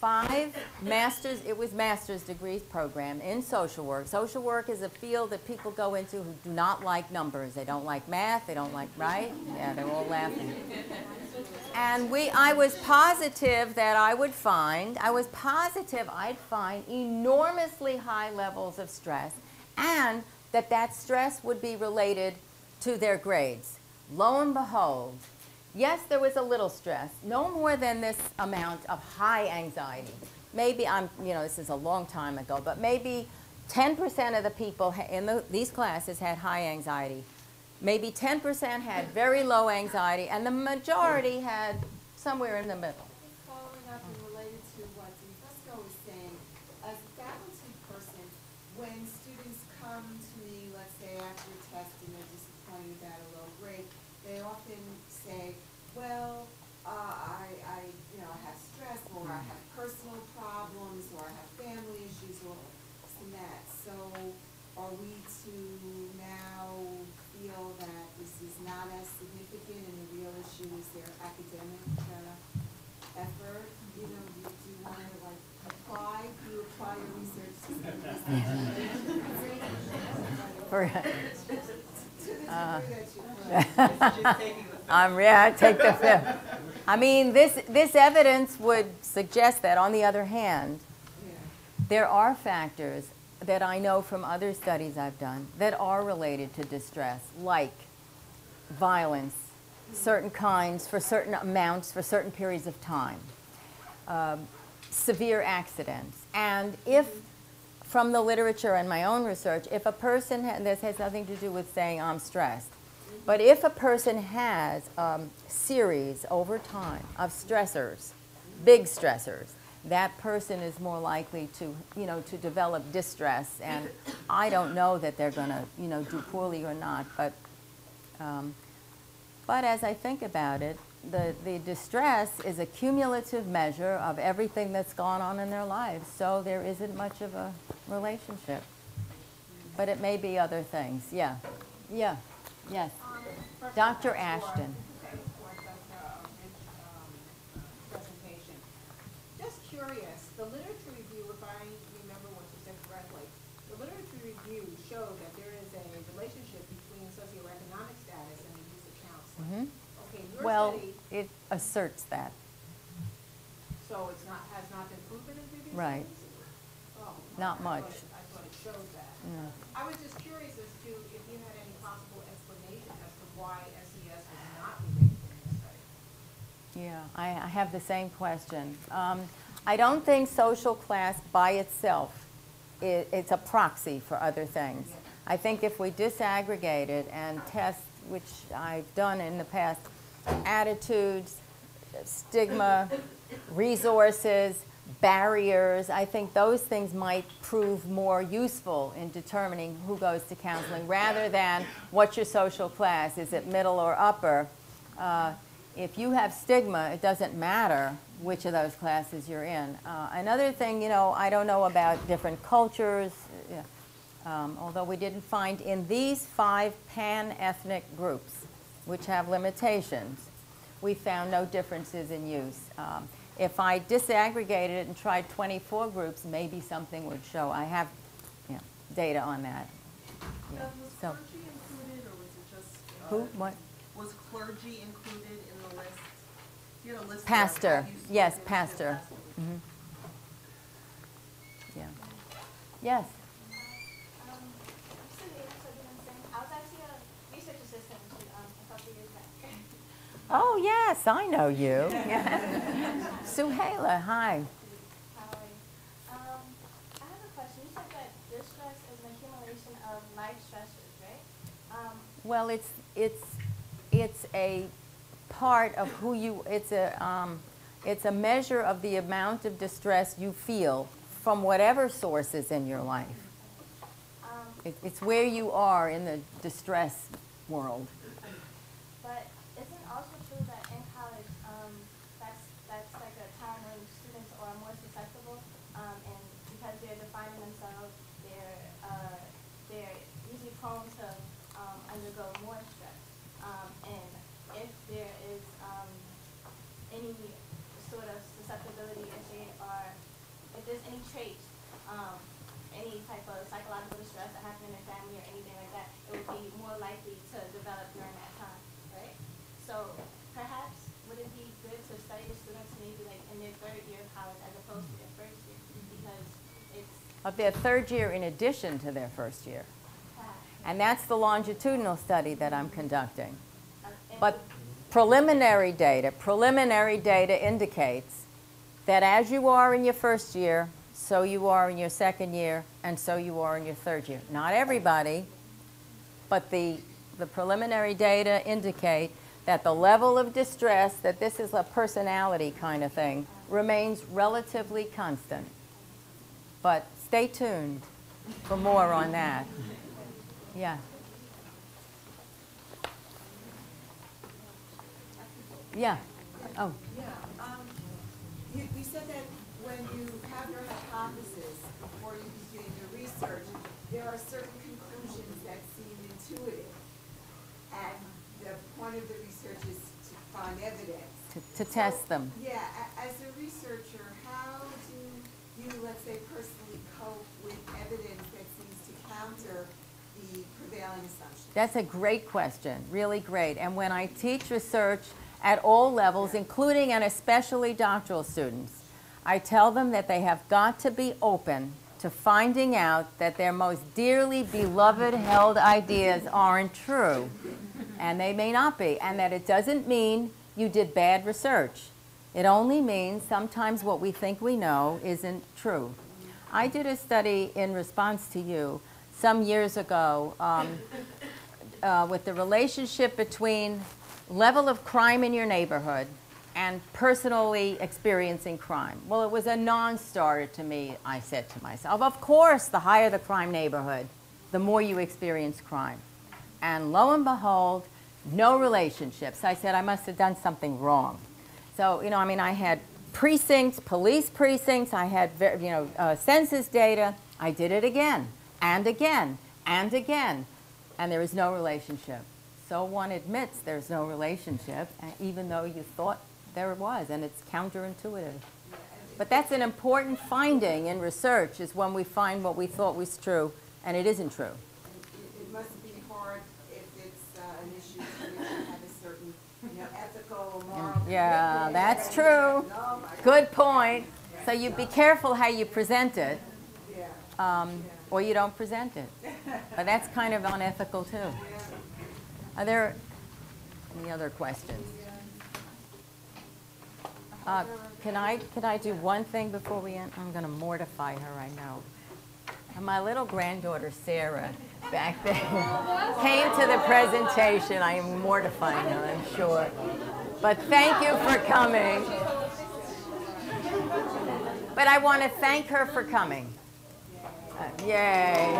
5 master's, it was master's degree program in social work. Social work is a field that people go into who do not like numbers. They don't like math, they don't like, right? Yeah, they're all laughing. And I was positive that I'd find enormously high levels of stress, and that stress would be related to their grades. Lo and behold, yes, there was a little stress, no more than this amount of high anxiety. Maybe this is a long time ago, but maybe 10% of the people in these classes had high anxiety. Maybe 10% had very low anxiety, and the majority had somewhere in the middle. Following up and related to what Francesco was saying, as a faculty person, when students come to me, let's say after a test and they're disappointed about a low grade, they often say, well, I have stress, or I have personal problems, or I have family issues, or this and that. So are we to now feel that this is not as significant and the real issue is their academic effort, you know, do you want to like apply, do you apply your research to I take the fifth. I mean, this evidence would suggest that, on the other hand, there are factors that I know from other studies I've done that are related to distress, like violence, certain kinds, for certain amounts, for certain periods of time, severe accidents. And if, from the literature and my own research, if a person, this has nothing to do with saying I'm stressed, but if a person has a series over time of stressors, big stressors, that person is more likely to, you know, to develop distress. And I don't know that they're going to, you know, do poorly or not. But as I think about it, the distress is a cumulative measure of everything that's gone on in their lives. So there isn't much of a relationship. But it may be other things. Yeah. Yeah. Yes. Dr. Ashton. Presentation. Just curious, the literature review, if I remember what you said correctly, the literature review showed that there is a relationship between socioeconomic status and the use of counseling. Okay, your Well, study, it asserts that. so it's not, has not been proven in previous Right. studies? Oh, Not much. I thought it showed that. No. I was just curious as to if you had any possible explanation as to why SES was not related in this study. Yeah, I have the same question. I don't think social class by itself, it's a proxy for other things. I think if we disaggregate it and test, which I've done in the past, attitudes, stigma, resources, barriers, I think those things might prove more useful in determining who goes to counseling rather than what's your social class, is it middle or upper. If you have stigma, it doesn't matter which of those classes you're in. Another thing, you know, I don't know about different cultures, although we didn't find in these 5 pan-ethnic groups, which have limitations, we found no differences in use. If I disaggregated it and tried 24 groups, maybe something would show. I have data on that. Yeah. Was So, clergy included, or was it just? who? What? Was clergy included in the list? You had a list. of Pastor. have you Yes, spoken to pastor. pastors? Yeah. Yes. I'm still here, so I didn't say. I was actually a research assistant a couple years back. Oh, yes, I know you. Suhaila, hi. How are you? I have a question. You said that distress is an accumulation of life stressors, right? Well, it's a part of who you. It's a measure of the amount of distress you feel from whatever source is in your life. It's where you are in the distress world. But isn't it also true that in college, that's like a time when students are more susceptible, and because they're defining themselves, they're usually prone to undergo more stress. And if there is any sort of susceptibility, if there's any traits, any type of psychological distress that happened in their family or anything like that, it would be more likely to develop during that time, right? So perhaps would it be good to study the students maybe like in their 3rd year of college as opposed to their 1st year, because it's Of their 3rd year in addition to their 1st year. And that's the longitudinal study that I'm conducting. But preliminary data indicates that as you are in your 1st year, so you are in your 2nd year, and so you are in your 3rd year. Not everybody, but the preliminary data indicate that the level of distress, that this is a personality kind of thing, remains relatively constant. But stay tuned for more on that. Yeah. Yeah. Oh. Yeah, you said that when you have your hypothesis before you begin your research, there are certain conclusions that seem intuitive. And the point of the research is to find evidence. To test them. Yeah, as researcher, how do you, let's say, personally cope with evidence that seems to counter the prevailing assumptions? That's a great question, really great. And when I teach research at all levels, including and especially doctoral students, I tell them that they have got to be open to finding out that their most dearly beloved held ideas aren't true, and they may not be, and that it doesn't mean you did bad research. It only means sometimes what we think we know isn't true. I did a study in response to you some years ago with the relationship between level of crime in your neighborhood and personally experiencing crime. Well, it was a non-starter to me, I said to myself. Of course, the higher the crime neighborhood, the more you experience crime. And lo and behold, no relationships. I said I must have done something wrong. So, you know, I mean, I had precincts, police precincts, I had, census data. I did it again, and again, and again, and there is no relationship. So one admits there's no relationship, even though you thought there was, and it's counterintuitive. But that's an important finding in research, is when we find what we thought was true, and it isn't true. It must be hard if it's an issue to which you have a certain, ethical, moral. Yeah, commitment. that's true. Oh, my Good point. So you be careful how you present it, or you don't present it. But that's kind of unethical too. Are there any other questions? Can I do one thing before we end? I'm going to mortify her, I know. And my little granddaughter, Sarah, back there, came to the presentation. I am mortifying her, I'm sure. But thank you for coming. But I want to thank her for coming. Yay.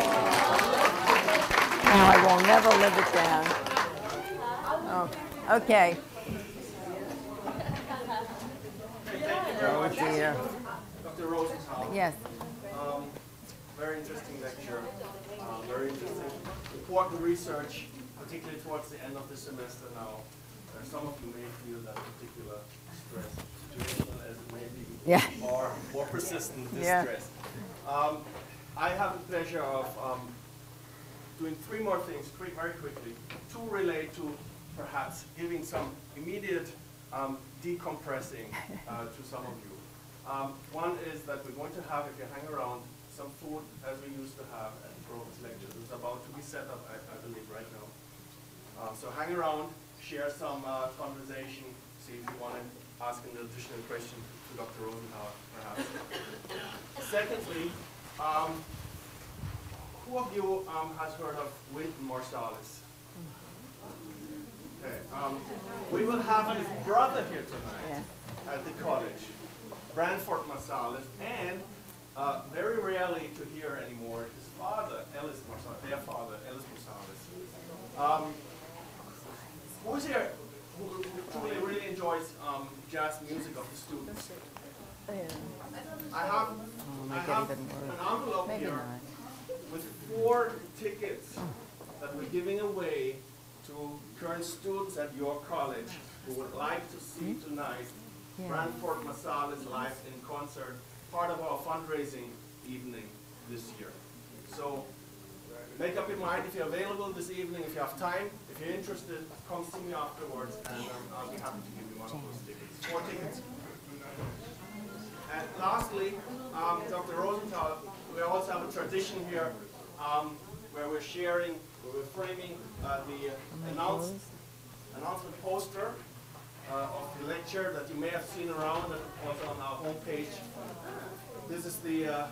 Oh, I will never live it down. Oh, okay. Oh, dear. Dr. Rosenthal. Yes. Very interesting lecture. Very interesting. Important research, particularly towards the end of the semester now. Some of you may feel that particular stress, situational as it may be, or more persistent distress. I have the pleasure of doing three more things very quickly. Two relate to perhaps giving some immediate decompressing to some of you. One is that we're going to have, if you hang around, some food as we used to have at the Provost lectures. It's about to be set up, I believe, right now. So hang around, share some conversation, see if you want to ask an additional question to Dr. Rosenthal, perhaps. Secondly, who of you has heard of Wynton Marsalis? Okay. We will have his brother here tonight at the college, Branford Marsalis, and very rarely to hear anymore, his father, Ellis Marsalis, their father, Ellis Marsalis. Who's here who truly really enjoys jazz music of the students? I have an envelope here with 4 tickets that we're giving away to current students at your college who would like to see tonight Branford Marsalis live in concert, part of our fundraising evening this year. So make up your mind if you're available this evening, if you have time, if you're interested, come see me afterwards, and I'll be happy to give you one of those tickets. 4 tickets. And lastly, Dr. Rosenthal, we also have a tradition here where we're framing the announcement poster of the lecture that you may have seen around, that was on our homepage. This is the